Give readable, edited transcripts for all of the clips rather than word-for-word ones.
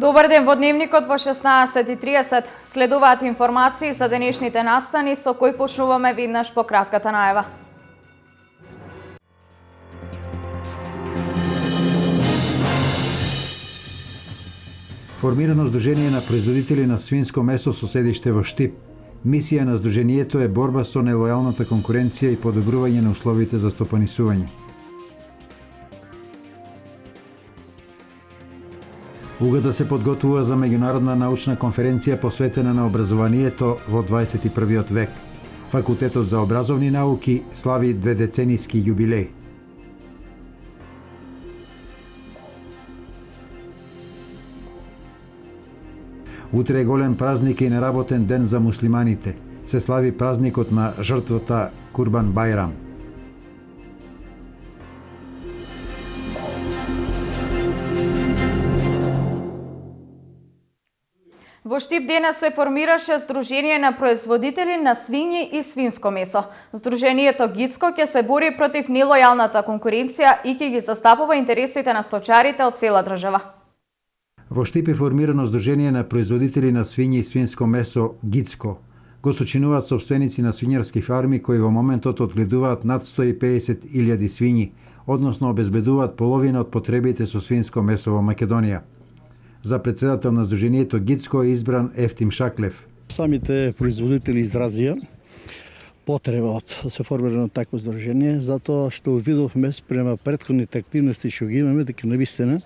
Добар ден, во Дневникот во 16:30 следуваат информации за денешните настани со кои почнуваме веднаш по кратката најава. Формирано Сдружение на производители на свинско месо со седиште во Штип. Мисија на Сдруженијето е борба со нелојалната конкуренција и подобрување на условите за стопанисување. УГД се подготвува за меѓународна научна конференција посветена на образованието во 21. век. Факултетот за образовни науки слави 2-деценијски јубилеј. Утре е голем празник и неработен ден за муслиманите. Се слави празникот на жртвата Курбан Бајрам. Во Штип денес се формираше Сдружение на производители на свињи и свинско месо. Сдруженијето Гицко ќе се бори против нелојалната конкуренција и ќе ги застапува интересите на сточарите од цела држава. Во Штип е формирано Сдружение на производители на свињи и свинско месо Гицко. Го сочинуваат собственици на свињарски фарми кои во моментот одгледуваат над 150.000 свињи, односно обезбедуваат половина од потребите со свинско месо во Македонија. За председател на Сдруженијето Гицко е избран Ефтим Шаклев. Самите производители изразија потреба од да се формира такво сдружение, затоа што видовме спрема претходните активности што ги имаме дека навистина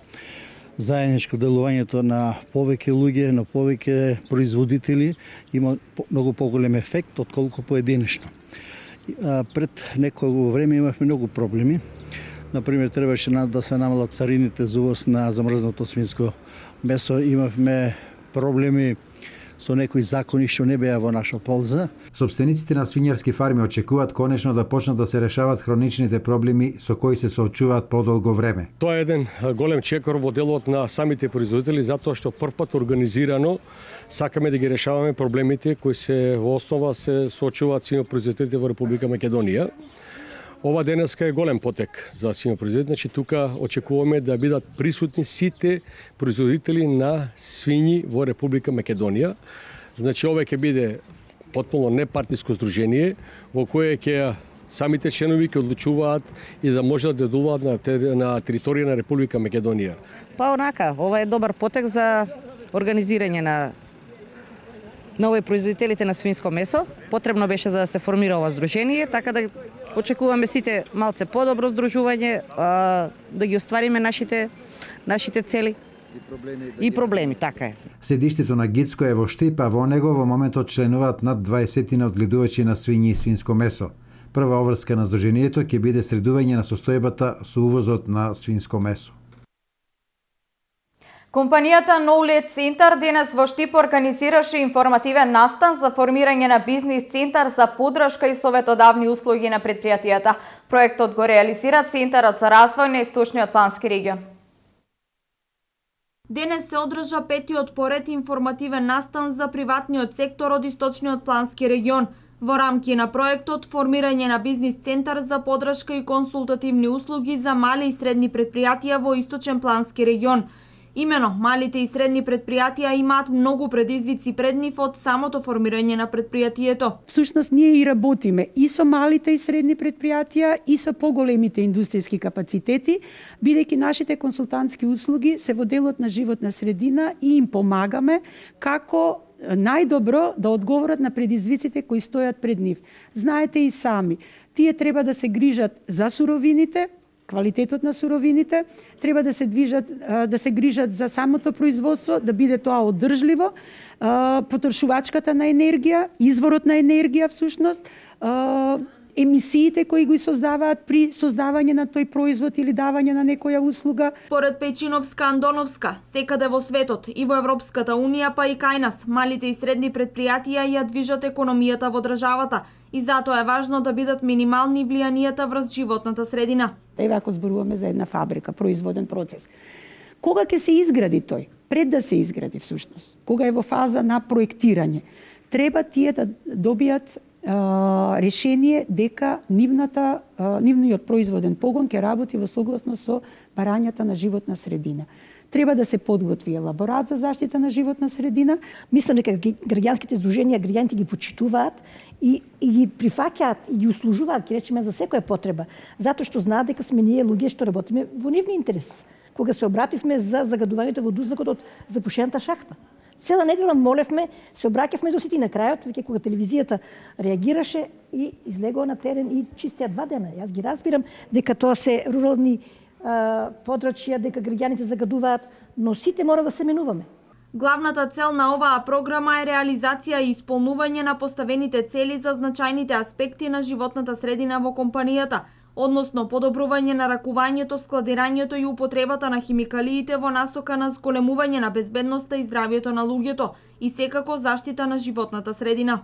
заедничко делувањето на повеќе луѓе, на повеќе производители има многу поголем ефект отколку поединечно. Пред некој време имавме многу проблеми. Например, требаше да се намалат царините за увоз на замрзнато свинско месо. Имавме проблеми со некои закони што не беа во наша полза. Собствениците на свињарски фарми очекуваат конечно да почнат да се решават хроничните проблеми со кои се соочуваат подолго време. Тоа е еден голем чекор во делот на самите производители затоа што првпат организирано сакаме да ги решаваме проблемите кои се во основа се соочуваат свинопроизводителите во Република Македонија. Ова денеска е голем потек за свинопроизводители, значи тука очекуваме да бидат присутни сите производители на свињи во Република Македонија. Значи ова ќе биде потполно непартиско сдружение во кое ќе самите членови ќе одлучуваат и да можат да делуваат на територија на Република Македонија. Па онака, ова е добар потек за организирање на нови производителите на свинско месо. Потребно беше за да се формира ова сдружение, така да очекуваме сите малце подобро здружување, да ги оствариме нашите цели и проблеми, така е. Седиштето на Гицко е во Штип, а во него во моментот членуваат над 20 одгледувачи на свињи и свинско месо. Прва обврска на сдружението ќе биде средување на состојбата со увозот на свинско месо. Компанијата Knowledge Center денес во Штип организираше информативен настан за формирање на бизнис центар за поддршка и советодавни услуги на предпријатијата. Проектот го реализира Центарот за развој на Источниот плански регион. Денес се одржа петиот поред информативен настан за приватниот сектор од Источниот плански регион. Во рамки на проектот формирање на бизнис центар за поддршка и консултативни услуги за мали и средни предпријатија во Источен плански регион. Имено, малите и средни предпријатија имаат многу предизвици пред нив од самото формирање на предпријатието. Всушност ние и работиме и со малите и средни предпријатија и со поголемите индустријски капацитети, бидејќи нашите консултантски услуги се во делот на животна средина и им помагаме како најдобро да одговорат на предизвиците кои стојат пред нив. Знаете и сами, тие треба да се грижат за суровините, квалитетот на суровините, треба да се грижат за самото производство, да биде тоа одржливо, потрошувачката на енергија, изворот на енергија всушност, емисиите кои ги создаваат при создавање на тој производ или давање на некоја услуга. Поред Пејчиновска, Андоновска, секаде во светот и во Европската Унија, па и кај нас, малите и средни предпријатија ја движат економијата во државата и затоа е важно да бидат минимални влијанијата врз животната средина. Еве ако зборуваме за една фабрика, производен процес. Кога ќе се изгради тој? Пред да се изгради всушност, кога е во фаза на проектирање, треба тие да добијат решение дека нивниот производен погон ќе работи во согласност со барањата на животна средина. Треба да се подготви елаборат за заштита на животна средина. Мислам дека граѓанските здруженија, граѓаните ги почитуваат и ги прифаќаат и ги услужуваат, ќе речеме, за секоја потреба, затоа што знаат дека сме ние луѓе што работиме во нивни интерес. Кога се обративме за загадувањето во дузнакот од запушената шахта. Цела недела молевме, се обраќавме до сите на крајот, веќе кога телевизијата реагираше и излегоа на терен и чистија 2 дена. Јас ги разбирам дека тоа се рурални подрачја, дека граѓаните загадуваат, но сите мора да се менуваме. Главната цел на оваа програма е реализација и исполнување на поставените цели за значајните аспекти на животната средина во компанијата, односно подобрување на ракувањето, складирањето и употребата на химикалиите во насока на зголемување на безбедноста и здравјето на луѓето и секако заштита на животната средина.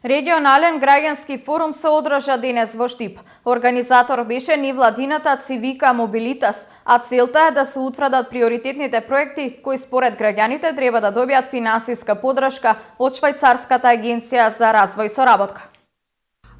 Регионален граѓански форум се одржа денес во Штип. Организатор беше невладината Цивика Мобилитас, а целта е да се утврдат приоритетните проекти кои според граѓаните треба да добијат финансиска поддршка од Швајцарската агенција за развој и соработка.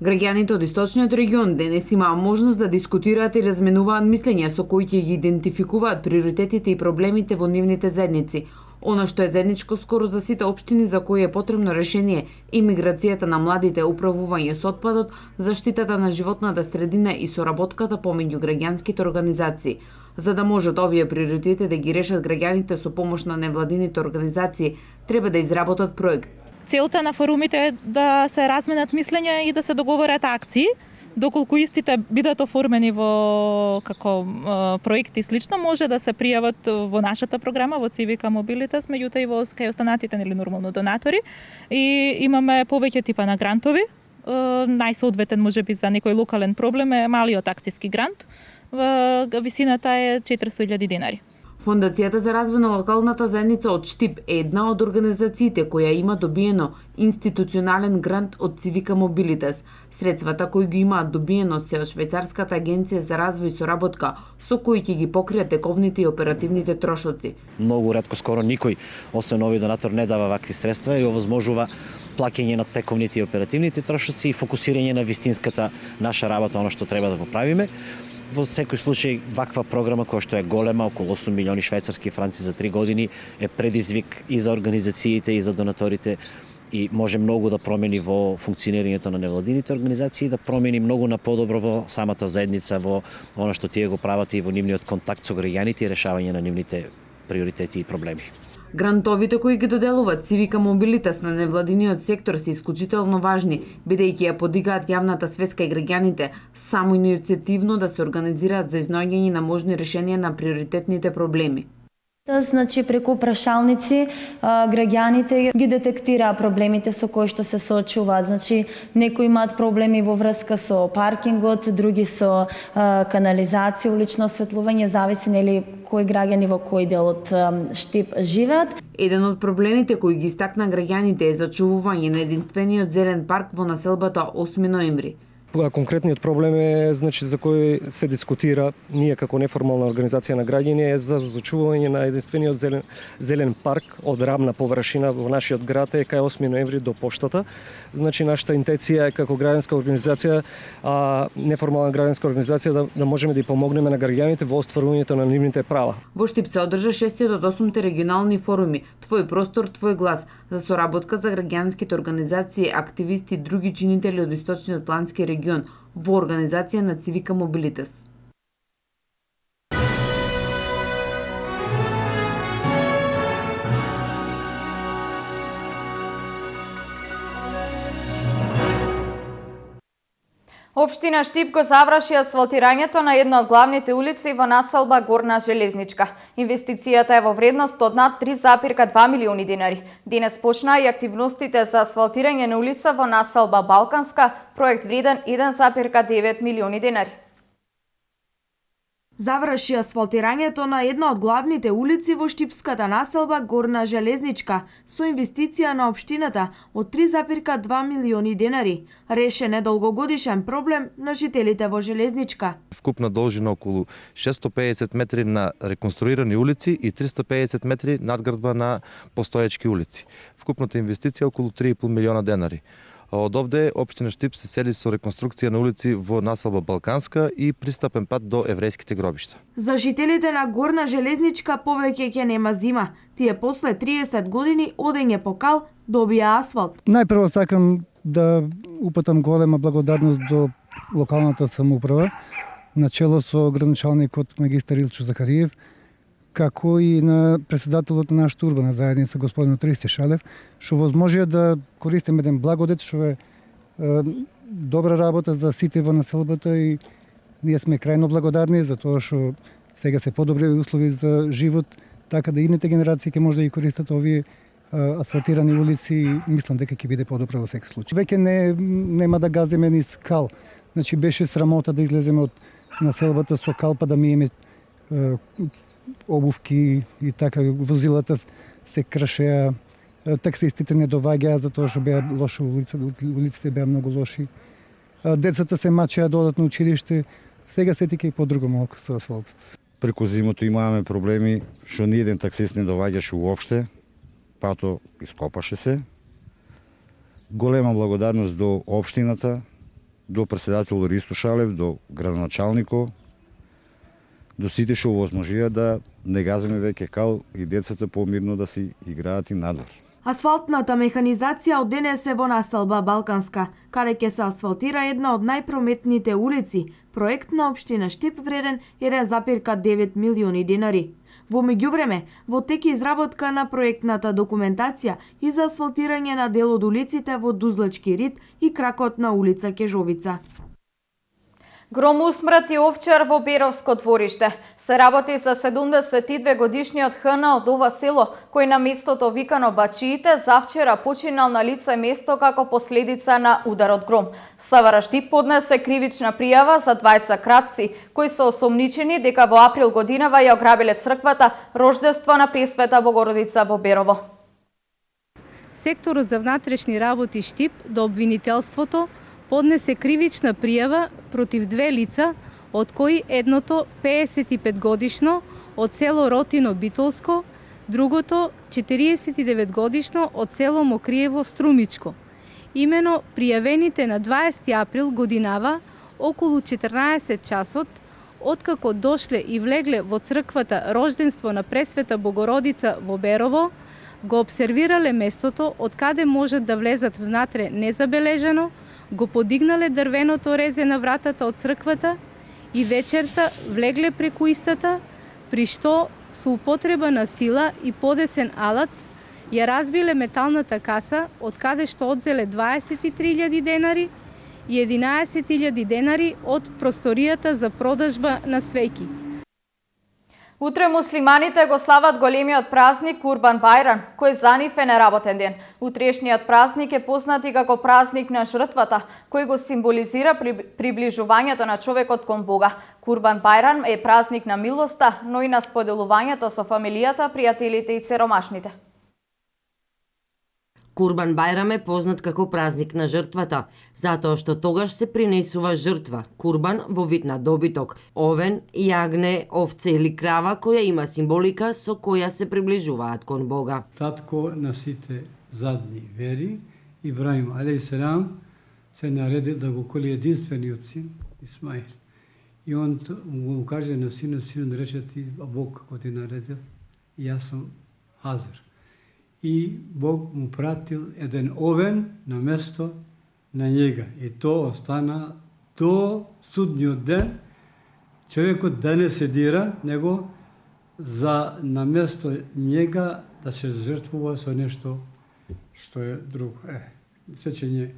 Граѓаните од источниот регион денес имаа можност да дискутираат и разменуваат мислења со кои ќе ги идентификуваат приоритетите и проблемите во нивните заедници. Она што е заедничко скоро за сите општини за кои е потребно решение, имиграцијата на младите, управување со отпадот, заштитата на животната средина и соработката помеѓу граѓанските организации. За да можат овие приоритети да ги решат граѓаните со помош на невладините организации, треба да изработат проект. Целта на форумите е да се разменат мислења и да се договорат акции. Доколку истите бидат оформени во како проекти слично, може да се пријават во нашата програма во Цивика Мобилитас, меѓутоа и во кај останатите или нормално донатори. И имаме повеќе типа на грантови. Најсоодветен можеби за некој локален проблем е малиот акцијски грант. Висината е 400.000 денари. Фондацијата за развој на локалната заедница од Штип е една од организациите која има добиено институционален грант од Цивика Мобилитас. Средствата кои ги имаат добиено се од Швајцарската агенција за развој и соработка, со кои ќе ги покријат тековните и оперативните трошоци. Многу ретко, скоро никој, освен овој донатор, не дава вакви средства и овозможува плаќање на тековните и оперативните трошоци и фокусирање на вистинската наша работа, оно што треба да го правиме. Во секој случај, ваква програма која што е голема, околу 8 милиони швајцарски франци за 3 години, е предизвик и за организациите и за донаторите и може многу да промени во функционирањето на невладините организации, да промени многу на подобро во самата заедница, во она што тие го прават и во нивниот контакт со граѓаните и решавање на нивните приоритети и проблеми. Грантовите кои ги доделуваат Цивика Мобилитас на невладиниот сектор се исклучително важни, бидејќи ја подигаат јавната свест кај граѓаните, само иницијативно да се организираат за изнаоѓање на можни решенија на приоритетните проблеми. Значи, преку прашалници граѓаните ги детектираа проблемите со кои што се соочуваат. Значи, некои имаат проблеми во врска со паркингот, други со канализација, улично осветлување, зависи нели кои граѓани во кој дел од Штип живеат. Еден од проблемите кои ги истакна граѓаните е зачувување на единствениот зелен парк во населбата 8 ноември. Конкретниот проблем е, значи, за кој се дискутира ние како неформална организација на граѓани е за зачувување на единствениот зелен парк од рамна површина во нашиот град е кај 8 ноември до поштата. Значи нашата интенција е како граѓанска организација, неформална граѓанска организација да можеме да ја помогнеме на граѓаните во остварувањето на нивните права. Во Штип се одржа 6 од 8 регионални форуми Твој простор, твој глас за соработка за граѓанските организации, активисти и други чинители од источниот плански регион во организација на Цивика Мобилитас. Општина Штип го заврши асфалтирањето на една од главните улици во населба Горна Железничка. Инвестицијата е во вредност од над 3,2 милиони денари. Денес почнаа и активностите за асфалтирање на улица во населба Балканска, проект вреден 1,9 милиони денари. Заврши асфалтирањето на една од главните улици во штипската населба Горна Железничка со инвестиција на општината од 3,2 милиони денари. Решен е долгогодишен проблем на жителите во Железничка. Вкупна должина околу 650 метри на реконструирани улици и 350 метри надградба на постоечки улици. Вкупната инвестиција околу 3,5 милиона денари. Од овде општина Штип се сели со реконструкција на улици во населба Балканска и пристапен пат до еврејските гробишта. За жителите на Горна Железничка повеќе ќе нема зима. Тие после 30 години одење по кал добија асфалт. Најпрво сакам да упатам голема благодарност до локалната самоуправа, начело со градоначалникот магистар Илчо Захариев, како и на председателот на нашата урбана заедница, господинот Ристи Шалев, што возможија да користим еден благодет, што е добра работа за сите во населбата и ние сме крајно благодарни за тоа што сега се подобри услови за живот, така да идните генерации ќе може да ги користат овие асфалтирани улици и мислам дека ќе биде подобро во секој случај. Веќе нема да газиме низ кал. Значи беше срамота да излеземе од населбата со кал па да миеме обувки и така возилата се кршеа, таксистите не доваѓаа затоа што беа лоши улиците беа многу лоши. Децата се мачеа да одат на училиште, сега сетике и подруго малку со асфалтот. Преку зимото имаваме проблеми што ни еден таксист не доваѓаше уопште, пато ископаше се. Голема благодарност до општината, до председател Ристо Шалев, до градоначалникот, до сите што возможија да не газиме веќе кал и децата помирно да си играат и надвор. Асфалтната механизација од денес е во населба Балканска, каде ќе се асфалтира една од најпрометните улици, проект на општина Штип вреден 1,9 милиони денари. Во меѓувреме, во тек изработка на проектната документација и за асфалтирање на дел од улиците во Дузлачки рид и кракот на улица Кежовица. Гром усмрти овчар во Беровско двориште. Се работи за 72 годишниот Хна од ова село, кој на местото викано Бачиите завчера починал на лице место како последица на удар од гром. СВР Штип поднесе кривична пријава за двајца кратци, кои се осомничени дека во април годинава ја ограбиле црквата Рождество на Пресвета Богородица во Берово. Секторот за внатрешни работи Штип до обвинителството поднесе кривична пријава против две лица, од кои едното 55 годишно од село Ротино Битолско, другото 49 годишно од село Мокриево Струмичко. Имено пријавените на 20 април годинава околу 14 часот, откако дошле и влегле во црквата Рожденство на Пресвета Богородица во Берово, го обсервирале местото од каде можат да влезат внатре незабележано, го подигнале дрвеното резе на вратата од црквата и вечерта влегле преку истата, при што со употреба на сила и подесен алат ја разбиле металната каса од каде што одзеле 23.000 денари и 11.000 денари од просторијата за продажба на свеќи. Утре муслиманите го слават големиот празник Курбан Бајрам, кој за нив е неработен ден. Утрешниот празник е познат и како празник на жртвата, кој го символизира приближувањето на човекот кон Бога. Курбан Бајрам е празник на милоста, но и на споделувањето со фамилијата, пријателите и сиромашните. Курбан Бајрам е познат како празник на жртвата, затоа што тогаш се принесува жртва, курбан во вид на добиток, овен, јагне, овце или крава, која има символика со која се приближуваат кон Бога. Татко на сите задни вери, Ибраим алейхиссалам, се наредил да го коли единствениот син Исмаил. И он го каже на синот, синот рече ти Бог како ти наредил, и јас сум хазир. И Бог му пратил еден овен на место на njega. И то остана до судниот ден. Човекот да не се дира, него за на место njega да се жртвува со нешто што е друго. Сечење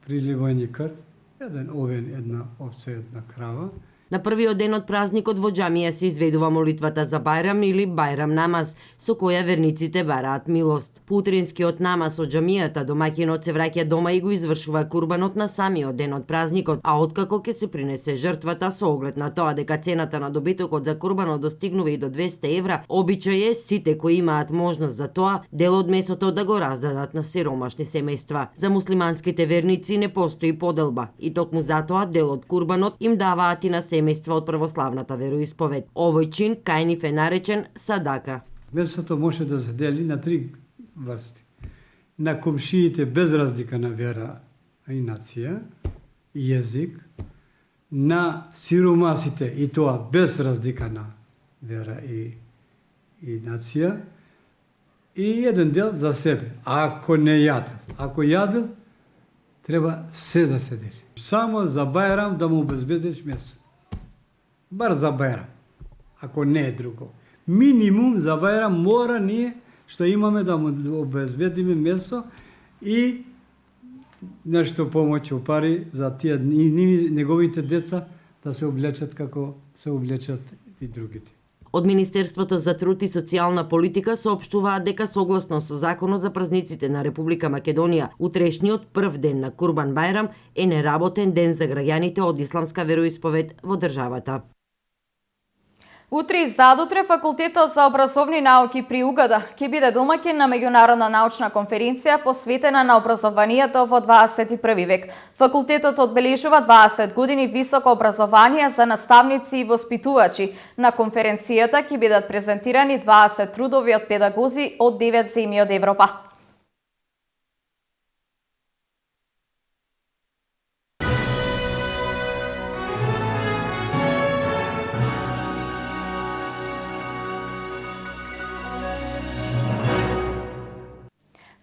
приливање крв, еден овен, една овце, една крава. На првиот ден од празникот во џамија се изведува молитвата за Бајрам или Бајрам намаз, со која верниците бараат милост. По утринскиот намаз од џамијата домаќинот се враќа дома и го извршува курбанот на самиот ден од празникот, а откако ќе се принесе жртвата со оглед на тоа дека цената на добитокот за курбанот достигнува и до 200 евра, обичај е сите кои имаат можност за тоа, дел од месото да го раздадат на сиромашни семејства. За муслиманските верници не постои поделба и токму затоа дел од курбанот им даваат и на семејства од православната вероисповед. Овој чин кај нив е наречен садака. Месото може да се дели на три врсти. На комшиите без разлика на вера а и нација, и јазик, на сиромасите, и тоа без разлика на вера и нација, и еден дел за себе. Ако не јадел, ако јадел, треба се да се дели. Само за Бајрам да му обезбедиш место. Бар за Бајрам, ако не е друго. Минимум за Бајрам мора ние што имаме да му обезбедиме место и нешто помоќ пари за тие неговите деца да се облечат како се облечат и другите. Од Министерството за труд и социјална политика соопштуваат дека согласно со Законот за празниците на Република Македонија, утрешниот прв ден на Курбан Бајрам е неработен ден за граѓаните од исламска вероисповед во државата. Утре и задутре Факултетот за образовни науки при УГД ќе биде домаќин на меѓународна научна конференција посветена на образованието во 21 век. Факултетот одбележува 20 години високо образование за наставници и воспитувачи. На конференцијата ќе бидат презентирани 20 трудови од педагози од 9 земји од Европа.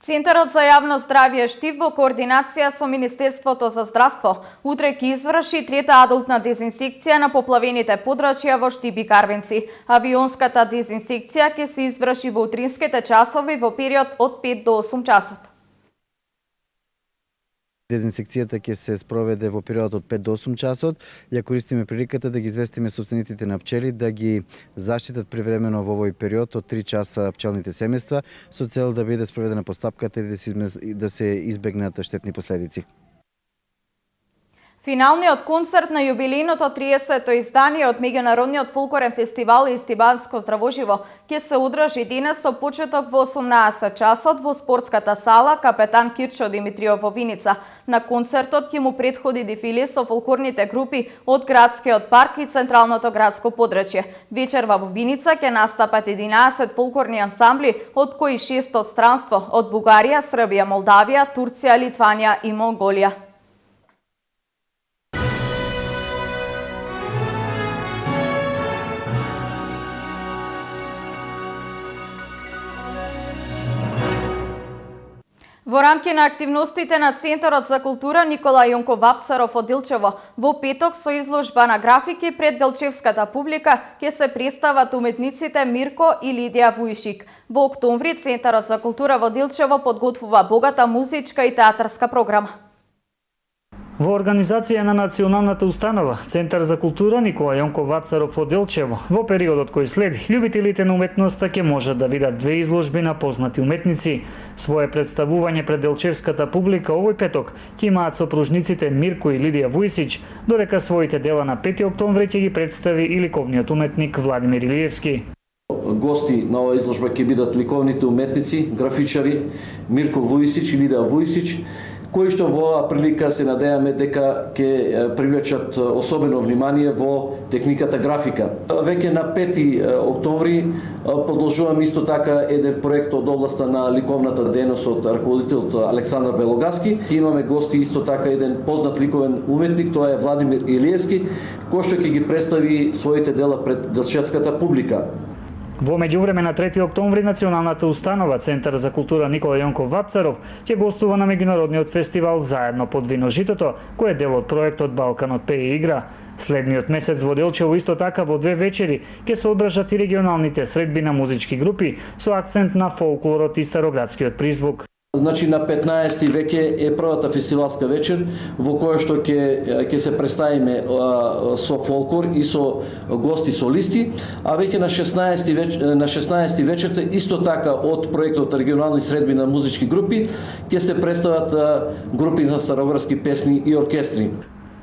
Центарот за јавно здравје Штип во координација со Министерството за здравство утре ќе изврши трета адултна дезинсекција на поплавените подрачја во Штип и Карвенци. Авионската дезинсекција ќе се изврши во утринските часови во период од 5 до 8 часот. Дезинсекцијата ќе се спроведе во период од 5 до 8 часот. Ја користиме приликата да ги известиме собствениците на пчели да ги заштитат привремено во овој период од 3 часа пчелните семејства со цел да биде спроведена постапката и да се избегнат штетни последици. Финалниот концерт на јубилејното 30-то издание од Меѓународниот фолклорен фестивал Истибанско здравоживо ќе се одржи денес со почеток во 18 часот во спортската сала Капетан Кирчо Димитриов во Виница. На концертот ќе му претходи дефиле со фолклорните групи од градскиот парк и централното градско подрачје. Вечерва во Виница ќе настапат 11 фолклорни ансамбли, од кои 6 од странство од Бугарија, Србија, Молдавија, Турција, Литванија и Монголија. Во рамки на активностите на Центарот за култура Никола Јонков Вапцаров од Делчево, во петок со изложба на графики пред делчевската публика ќе се представат уметниците Мирко и Лидија Вујшик. Во октомври Центарот за култура во Делчево подготвува богата музичка и театарска програма. Во организација на Националната установа Центар за култура Никола Јонков Вапцаров од Делчево, во периодот кој следи, љубителите на уметноста ќе можат да видат две изложби на познати уметници. Свое представување пред делчевската публика овој петок ќе имаат сопружниците Мирко и Лидија Вујсич, додека своите дела на 5 октомври ќе ги представи и ликовниот уметник Владимир Илиевски. Гости на оваа изложба ќе бидат ликовните уметници, графичари Мирко Вујсич и Лидија Вујсич, кои што во оваа прилика се надеваме дека ќе привлечат особено внимание во техниката графика. Веќе на 5 октомври продолжуваме исто така еден проект од областа на ликовната дејност од раководителот Александар Белогаски. Имаме гости исто така еден познат ликовен уметник, тоа е Владимир Илиевски, кој што ќе ги представи своите дела пред делчевската публика. Во меѓувреме на 3 октомври Националната установа Центар за култура Никола Јонков Вапцаров ќе гостува на меѓународниот фестивал Заедно под вино житото, кој е дел од проектот Балканот пее и игра. Следниот месец во Делчево исто така во 2 вечери ќе се одржат и регионалните средби на музички групи со акцент на фолклорот и староградскиот призвук. Значи на 15 веќе е првата фестивалска вечер во која што ќе се представиме со фолклор и со гости солисти, а веќе на 16 вечерта исто така од проектот регионални средби на музички групи ќе се представат групи на староградски песни и оркестри.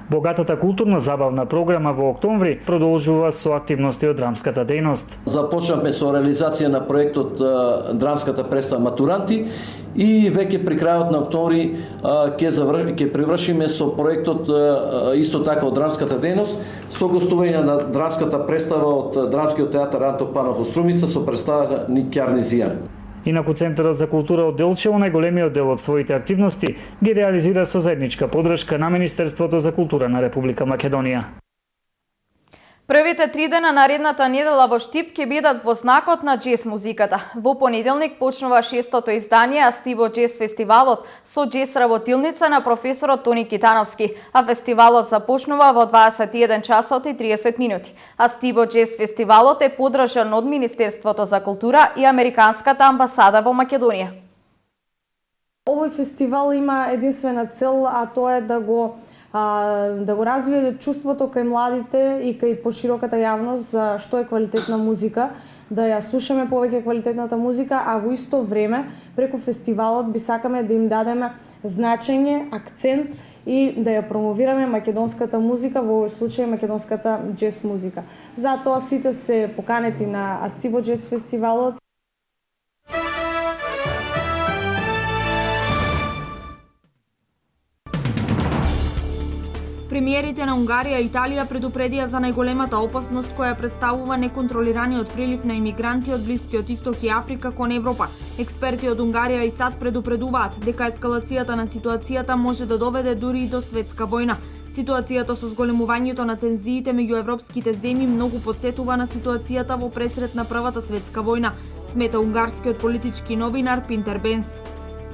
Богатата културно-забавна програма во октомври продолжува со активности од драмската дејност. Започнавме со реализација на проектот драмската представа Матуранти и веќе при крајот на октомври ќе привршиме со проектот исто така од драмската дејност со гостување на драмската представа од драмскиот театар Антон Панов од Струмица со представа Никјарни Зијар. Инаку Центарот за култура од Делчево најголемиот дел од своите активности ги реализира со заедничка подршка на Министерството за култура на Република Македонија. Првите 3 дена наредната недела во Штип ќе бидат во знакот на џез музиката. Во понеделник почнува 6-тото издание Астибо џез фестивалот со џез работилница на професорот Тони Китановски, а фестивалот започнува во 21 часот и 30 минути. Астибо џез фестивалот е поддржан од Министерството за култура и Американската амбасада во Македонија. Овој фестивал има единствена цел, а тоа е да го развие чувството кај младите и кај пошироката јавност за што е квалитетна музика, да ја слушаме повеќе квалитетната музика, а во исто време преку фестивалот би сакаме да им дадеме значење, акцент и да ја промовираме македонската музика, во овој случај македонската џез музика. Затоа сите се поканети на Астибо џез фестивалот. Премиерите на Унгарија и Италија предупредија за најголемата опасност која представува неконтролираниот прилив на имигранти од Блискиот Исток и Африка кон Европа. Експерти од Унгарија и САД предупредуваат дека ескалацијата на ситуацијата може да доведе дури и до светска војна. Ситуацијата со зголемувањето на тензиите меѓу европските земји многу потсетува на ситуацијата во пресрет на Првата светска војна, смета унгарскиот политички новинар Пинтер Бенс.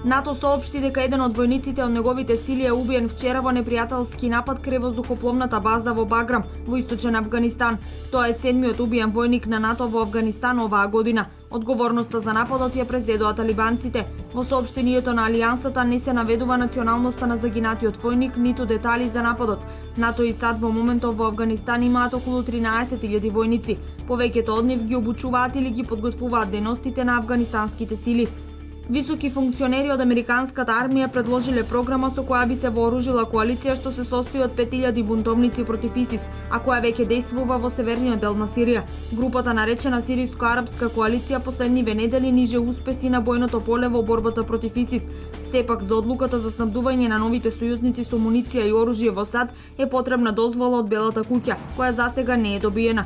НАТО соопшти дека еден од војниците од неговите сили е убиен вчера во непријателски напад кај воздухопловната база во Баграм, во источен Авганистан. Тоа е 7-миот убиен војник на НАТО во Авганистан оваа година. Одговорноста за нападот ја презедоа талибанците. Во соопштението на Алијансата не се наведува националноста на загинатиот војник, ниту детали за нападот. НАТО и САД во моментов во Авганистан имаат околу 13.000 војници. Повеќето од нив ги обучуваат или ги подготвуваат дејностите на афганистанските сили. Високи функционери од американската армија предложиле програма со која би се вооружила коалиција што се состои од 5000 бунтовници против ИСИС, а која веќе действува во северниот дел на Сирија. Групата наречена Сириско-арапска коалиција последниве недели ниже успеси на бојното поле во борбата против ИСИС. Сепак за одлуката за снабдување на новите сојузници со муниција и оружје во САД е потребна дозвола од Белата куќа, која засега не е добиена.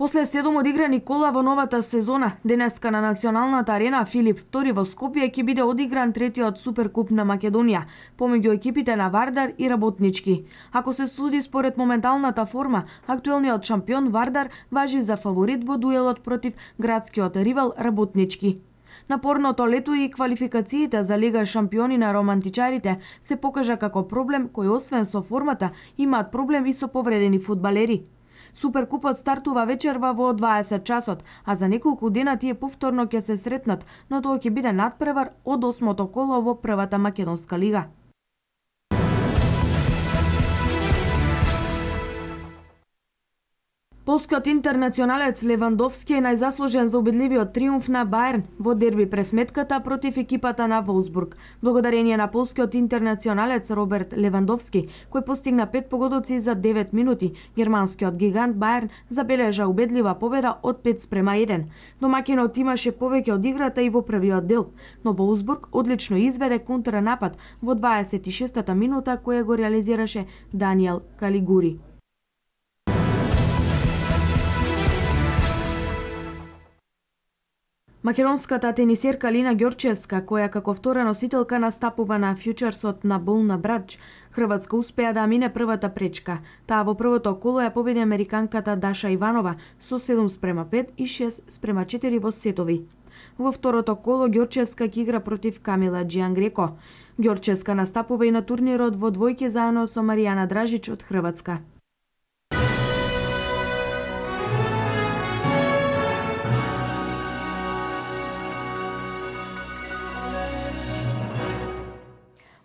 После 7 одиграни кола во новата сезона, денеска на националната арена Филип II во Скопје ќе биде одигран третиот Суперкуп на Македонија, помеѓу екипите на Вардар и Работнички. Ако се суди според моменталната форма, актуелниот шампион Вардар важи за фаворит во дуелот против градскиот ривал Работнички. Напорното лето и квалификациите за Лига шампиони на романтичарите се покажа како проблем кој освен со формата имаат проблем и со повредени фудбалери. Суперкупот стартува вечерва во 20 часот, а за неколку дена тие повторно ќе се сретнат, но тоа ќе биде надпревар од 8-то коло во првата македонска лига. Полскиот интернационалец Левандовски е најзаслужен за убедливиот триумф на Бајерн во дерби пресметката против екипата на Волсбург. Благодарение на полскиот интернационалец Роберт Левандовски, кој постигна 5 погодоци за 9 минути, германскиот гигант Бајерн забележа убедлива победа од 5:1. Домаќинот имаше повеќе од играта и во првиот дел, но Волсбург одлично изведе контранапад во 26-та минута која го реализираше Даниел Калигури. Македонската тенисерка Лина Ѓорчевска, која како втора носителка настапува на фјучерсот на Болна Брадж, Хрватска успеа да мине првата пречка. Таа во првото коло ја победи американката Даша Иванова со 7:5 и 6:4 во сетови. Во второто коло Ѓорчевска ќе игра против Камила Џиангреко. Ѓорчевска настапува и на турнирот во двојки заедно со Маријана Дражич од Хрватска.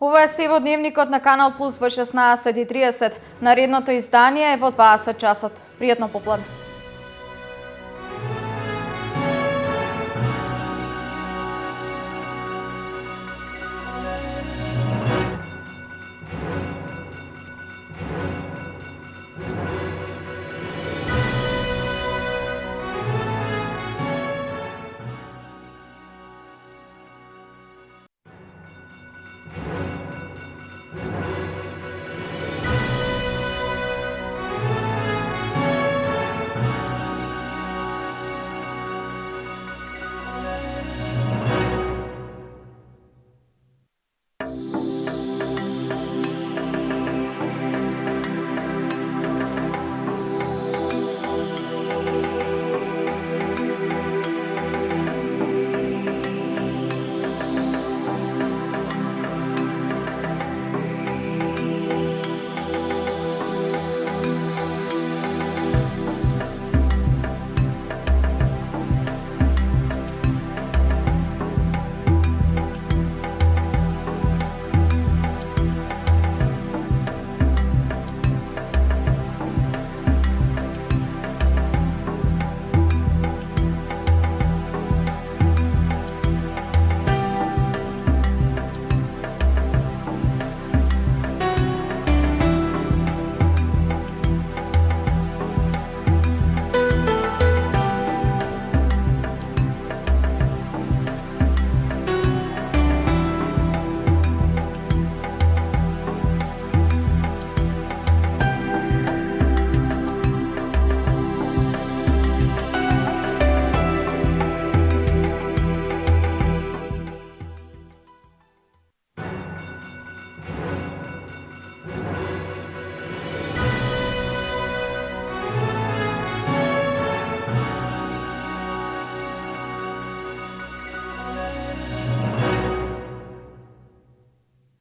Ова е се во дневникот на Канал Плюс во 16:30. Наредното издание е во 20 часот. Пријатно попладне.